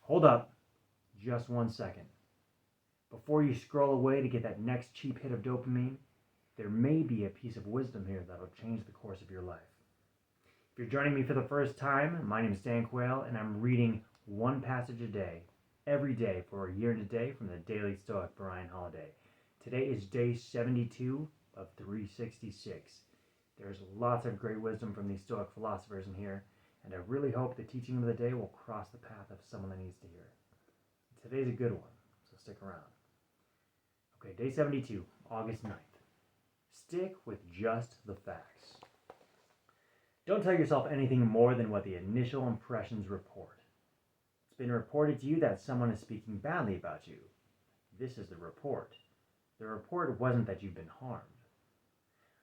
Hold up just 1 second. Before you scroll away to get that next cheap hit of dopamine, there may be a piece of wisdom here that'll change the course of your life. If you're joining me for the first time, my name is Dan Quayle, and I'm reading one passage a day, every day for a year and a day from the Daily Stoic Brian Holiday. Today is day 72 of 366. There's lots of great wisdom from these Stoic philosophers in here, and I really hope the teaching of the day will cross the path of someone that needs to hear it. Today's a good one, so stick around. Okay, day 72, August 9th. Stick with just the facts. Don't tell yourself anything more than what the initial impressions report. It's been reported to you that someone is speaking badly about you. This is the report. The report wasn't that you've been harmed.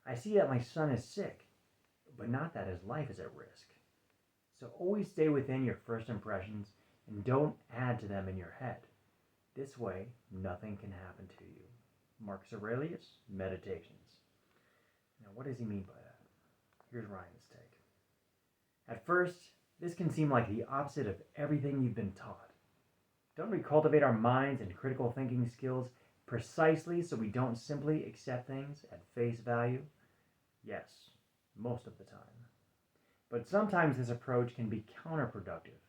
I see that my son is sick, but not that his life is at risk. So always stay within your first impressions and don't add to them in your head. This way, nothing can happen to you. Marcus Aurelius, Meditations. Now, what does he mean by that? Here's Ryan's take. At first, this can seem like the opposite of everything you've been taught. Don't we cultivate our minds and critical thinking skills precisely so we don't simply accept things at face value? Yes, most of the time. But sometimes this approach can be counterproductive.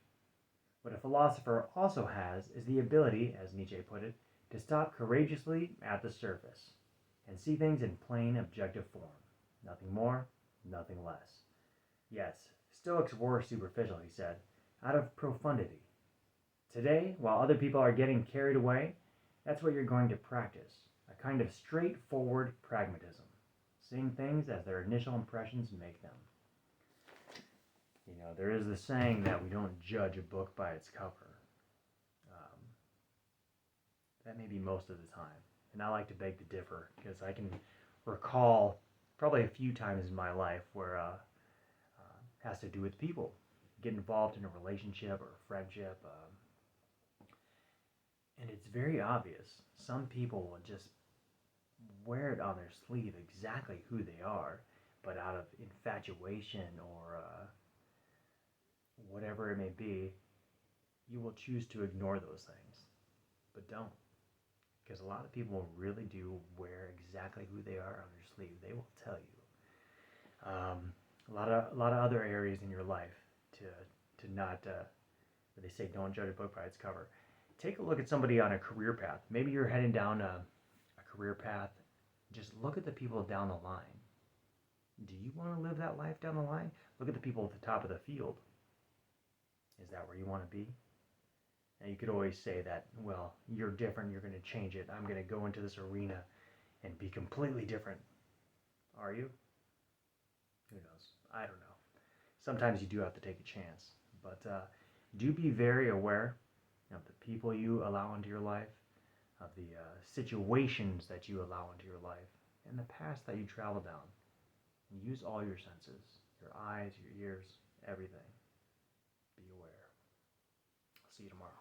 What a philosopher also has is the ability, as Nietzsche put it, to stop courageously at the surface and see things in plain objective form. Nothing more, nothing less. Yes, Stoics were superficial, he said, out of profundity. Today, while other people are getting carried away, that's what you're going to practice, a kind of straightforward pragmatism, seeing things as their initial impressions make them. You know, there is the saying that we don't judge a book by its cover. That may be most of the time. And I like to beg to differ because I can recall probably a few times in my life where it has to do with people. Get involved in a relationship or a friendship. And it's very obvious. Some people will just wear it on their sleeve exactly who they are, but out of infatuation or whatever it may be, you will choose to ignore those things. But don't. Because a lot of people really do wear exactly who they are on their sleeve. They will tell you. A lot of other areas in your life to not, where they say don't judge a book by its cover. Take a look at somebody on a career path. Maybe you're heading down a career path. Just look at the people down the line. Do you want to live that life down the line? Look at the people at the top of the field. Is that where you want to be? And you could always say that, well, you're different, you're going to change it. I'm going to go into this arena and be completely different. Are you? Who knows? I don't know. Sometimes you do have to take a chance. But do be very aware of the people you allow into your life, of the situations that you allow into your life, and the paths that you travel down. And use all your senses, your eyes, your ears, everything. Be aware. I'll see you tomorrow.